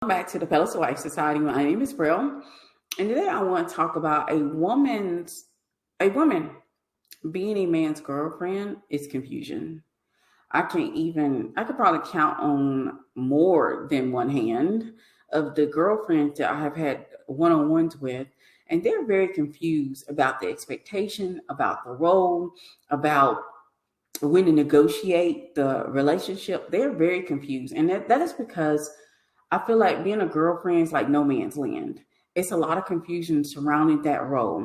back to the Pelosi Wife Society. My name is Brill, and today I want to talk about a woman being a man's girlfriend is confusion. I could probably count on more than one hand of the girlfriends that I have had one-on-ones with, and they're very confused about the expectation, about the role, about when to negotiate the relationship. They're very confused, and that is because I feel like being a girlfriend is like no man's land. It's a lot of confusion surrounding that role,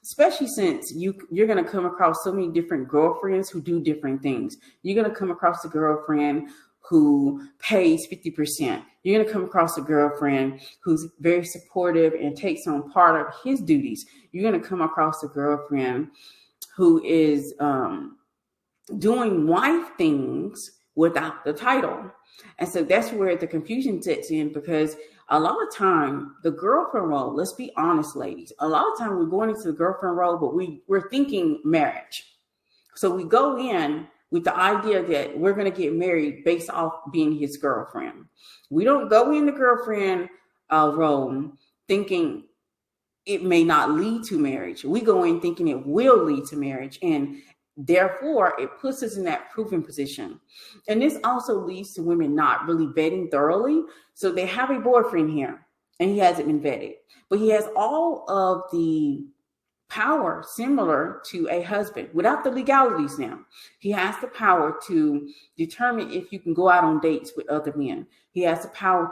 especially since you're going to come across so many different girlfriends who do different things. You're going to come across a girlfriend who pays 50%. You're going to come across a girlfriend who's very supportive and takes on part of his duties. You're going to come across a girlfriend who is doing wife things without the title. And so that's where the confusion sets in, because a lot of time the girlfriend role, let's be honest, ladies, a lot of time we're going into the girlfriend role, but we're thinking marriage. So we go in with the idea that we're going to get married based off being his girlfriend. We don't go in the girlfriend role thinking it may not lead to marriage. We go in thinking it will lead to marriage, and therefore it puts us in that proven position. And this also leads to women not really vetting thoroughly. So they have a boyfriend here and he hasn't been vetted, but he has all of the power similar to a husband without the legalities. Now he has the power to determine if you can go out on dates with other men. He has the power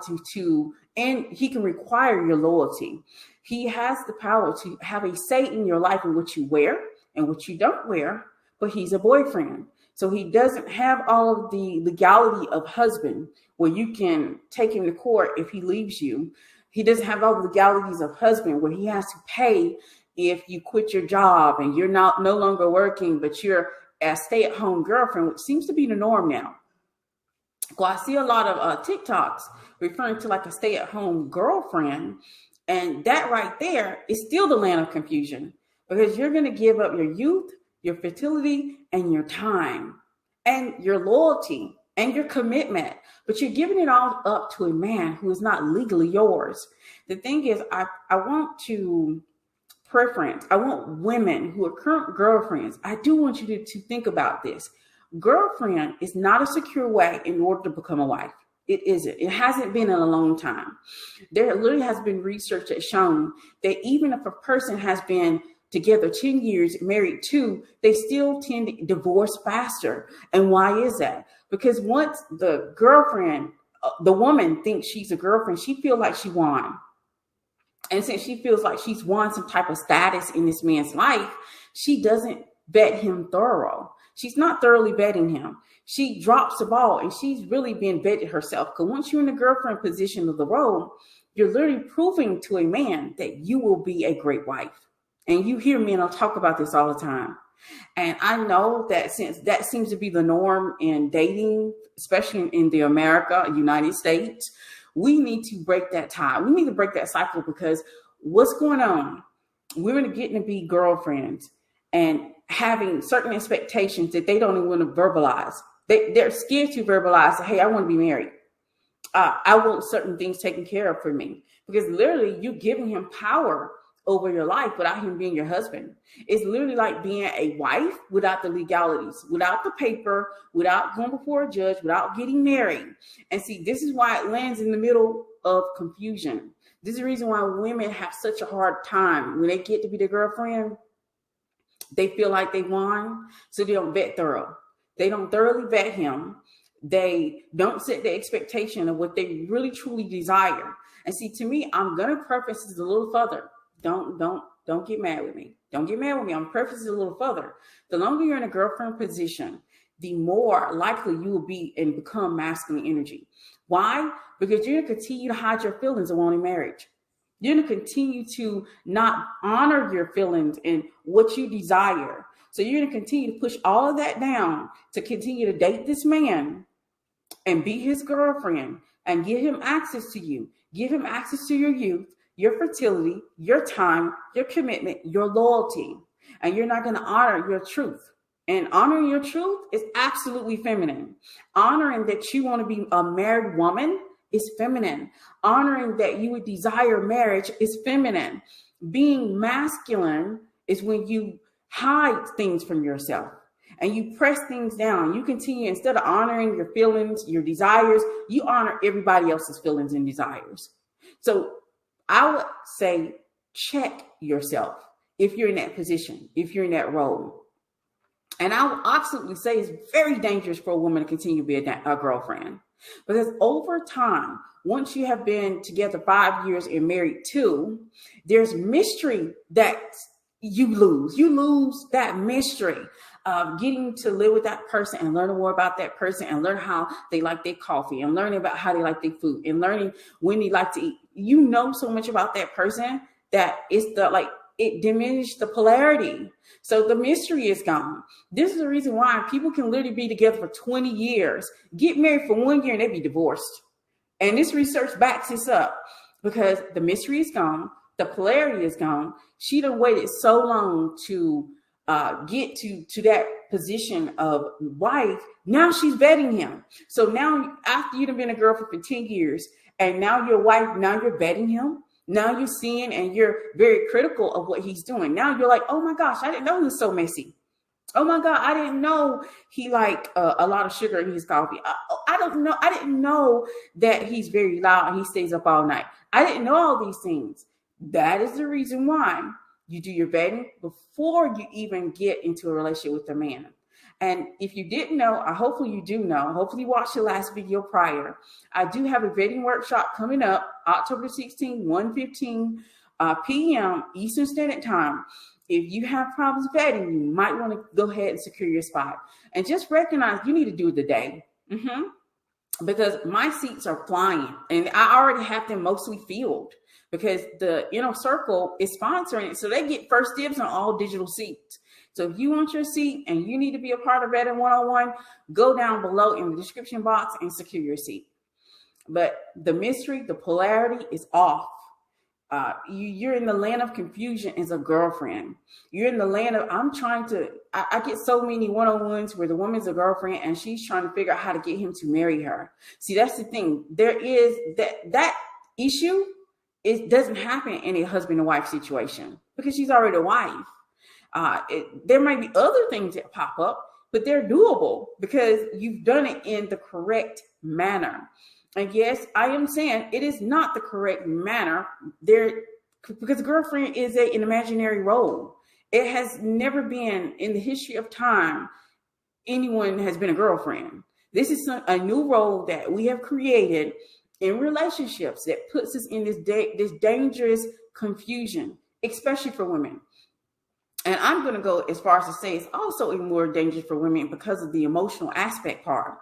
and he can require your loyalty. He has the power to have a say in your life and what you wear and what you don't wear, but he's a boyfriend. So he doesn't have all of the legality of husband where you can take him to court if he leaves you. He doesn't have all the legalities of husband where he has to pay if you quit your job and you're no longer working, but you're a stay-at-home girlfriend, which seems to be the norm now. Well, I see a lot of TikToks referring to like a stay-at-home girlfriend, and that right there is still the land of confusion, because you're going to give up your youth, your fertility, and your time, and your loyalty, and your commitment, but you're giving it all up to a man who is not legally yours. The thing is, I want women who are current girlfriends. I do want you to think about this. Girlfriend is not a secure way in order to become a wife. It isn't. It hasn't been in a long time. There literally has been research that's shown that even if a person has been together 10 years, married 2, they still tend to divorce faster. And why is that? Because once the girlfriend, the woman thinks she's a girlfriend, she feels like she won. And since she feels like she's won some type of status in this man's life, she doesn't vet him thorough. She's not thoroughly vetting him. She drops the ball, and she's really been vetted herself. Because once you're in the girlfriend position of the role, you're literally proving to a man that you will be a great wife. And you hear men talk about this all the time. And I know that since that seems to be the norm in dating, especially in the United States, we need to break that tie. We need to break that cycle, because what's going on? We're getting to be girlfriends and having certain expectations that they don't even want to verbalize. They're scared to verbalize, hey, I want to be married. I want certain things taken care of for me, because literally you're giving him power over your life without him being your husband. It's literally like being a wife without the legalities, without the paper, without going before a judge, without getting married. And see, this is why it lands in the middle of confusion. This is the reason why women have such a hard time when they get to be the girlfriend. They feel like they won, so they don't vet thorough. They don't thoroughly vet him. They don't set the expectation of what they really truly desire. And see, to me, I'm gonna preface this a little further. Don't get mad with me. Don't get mad with me. I'm prefacing it a little further. The longer you're in a girlfriend position, the more likely you will be and become masculine energy. Why? Because you're going to continue to hide your feelings of wanting marriage. You're going to continue to not honor your feelings and what you desire. So you're going to continue to push all of that down to continue to date this man and be his girlfriend and give him access to you. Give him access to your youth, your fertility, your time, your commitment, your loyalty. And you're not going to honor your truth. And honoring your truth is absolutely feminine. Honoring that you want to be a married woman is feminine. Honoring that you would desire marriage is feminine. Being masculine is when you hide things from yourself and you press things down. You continue, instead of honoring your feelings, your desires, you honor everybody else's feelings and desires. So I would say check yourself if you're in that position, if you're in that role. And I would absolutely say it's very dangerous for a woman to continue to be a girlfriend, because over time, once you have been together 5 years and married 2, there's mystery that you lose. You lose that mystery of getting to live with that person and learn more about that person and learn how they like their coffee and learning about how they like their food and learning when they like to eat. You know so much about that person that it diminished the polarity. So the mystery is gone. This is the reason why people can literally be together for 20 years, get married for 1 year, and they be divorced. And this research backs this up, because the mystery is gone. The polarity is gone. She done waited so long to get to that position of wife. Now she's vetting him. So now after you've been a girlfriend for 10 years and now you're wife, now you're vetting him. Now you're seeing and you're very critical of what he's doing. Now you're like, oh my gosh, I didn't know he was so messy. Oh my God, I didn't know he liked a lot of sugar in his coffee. I don't know. I didn't know that he's very loud and he stays up all night. I didn't know all these things. That is the reason why you do your vetting before you even get into a relationship with a man. And if you didn't know, hopefully you do know, hopefully you watched the last video prior. I do have a vetting workshop coming up October 16, 1:15 p.m. Eastern Standard Time. If you have problems vetting, you might want to go ahead and secure your spot. And just recognize you need to do it today. Because my seats are flying and I already have them mostly filled, because the inner circle is sponsoring it. So they get first dibs on all digital seats. So if you want your seat and you need to be a part of Vetting 101, go down below in the description box and secure your seat. But the mystery, the polarity is off. You're in the land of confusion as a girlfriend. You're in the land of, I get so many one-on-ones where the woman's a girlfriend and she's trying to figure out how to get him to marry her. See, that's the thing. There is that issue. It doesn't happen in a husband and wife situation because she's already a wife. There might be other things that pop up, but they're doable because you've done it in the correct manner. And yes, I am saying it is not the correct manner there, because girlfriend is an imaginary role. It has never been in the history of time anyone has been a girlfriend. This is a new role that we have created in relationships that puts us in this dangerous confusion, especially for women. And I'm going to go as far as to say it's also even more dangerous for women because of the emotional aspect part.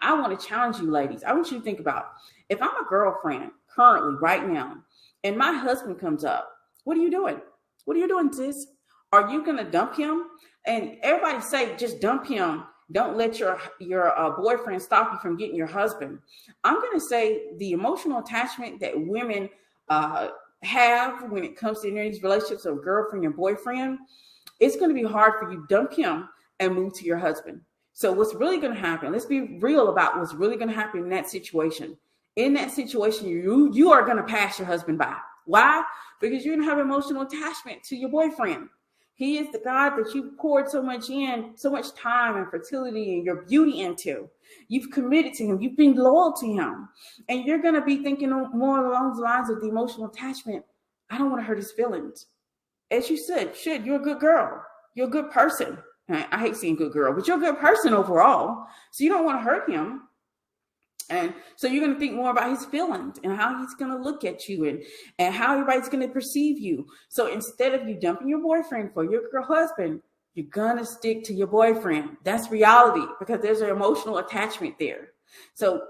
I want to challenge you, ladies. I want you to think about, if I'm a girlfriend currently right now and my husband comes up, what are you doing? What are you doing, sis? Are you going to dump him? And everybody say, just dump him. Don't let your boyfriend stop you from getting your husband. I'm going to say the emotional attachment that women have when it comes to these relationships of girlfriend and boyfriend, it's going to be hard for you to dump him and move to your husband. So what's really going to happen, let's be real about what's really going to happen in that situation. In that situation, you are going to pass your husband by. Why? Because you're going to have emotional attachment to your boyfriend. He is the God that you poured so much time and fertility and your beauty into. You've committed to him. You've been loyal to him. And you're going to be thinking more along the lines of the emotional attachment. I don't want to hurt his feelings. As you said, you're a good girl. You're a good person. I hate saying good girl, but you're a good person overall. So you don't want to hurt him. And so you're going to think more about his feelings and how he's going to look at you and how everybody's going to perceive you. So instead of you dumping your boyfriend for your husband, you're going to stick to your boyfriend. That's reality, because there's an emotional attachment there. So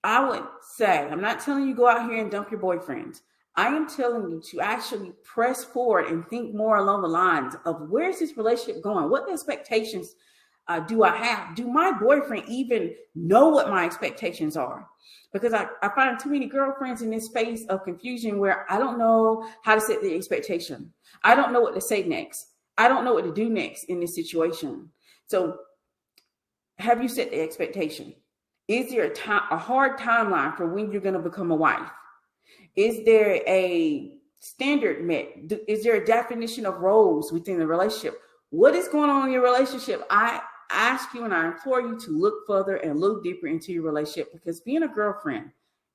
I would say, I'm not telling you go out here and dump your boyfriends. I am telling you to actually press forward and think more along the lines of, where's this relationship going? What expectations do I have? Do my boyfriend even know what my expectations are? Because I find too many girlfriends in this space of confusion where I don't know how to set the expectation. I don't know what to say next. I don't know what to do next in this situation. So have you set the expectation? Is there a hard timeline for when you're going to become a wife? Is there a standard met? Is there a definition of roles within the relationship? What is going on in your relationship? I ask you and I implore you to look further and look deeper into your relationship, because being a girlfriend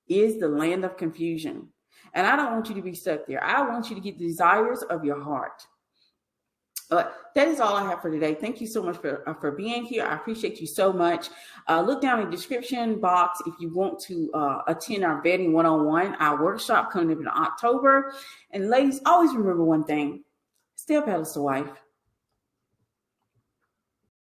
is the land of confusion. And I don't want you to be stuck there. I want you to get the desires of your heart. But that is all I have for today. Thank you so much for being here. I appreciate you so much. Look down in the description box if you want to attend our Vetting 101, our workshop coming up in October. And ladies, always remember one thing: stay up, Alice the wife.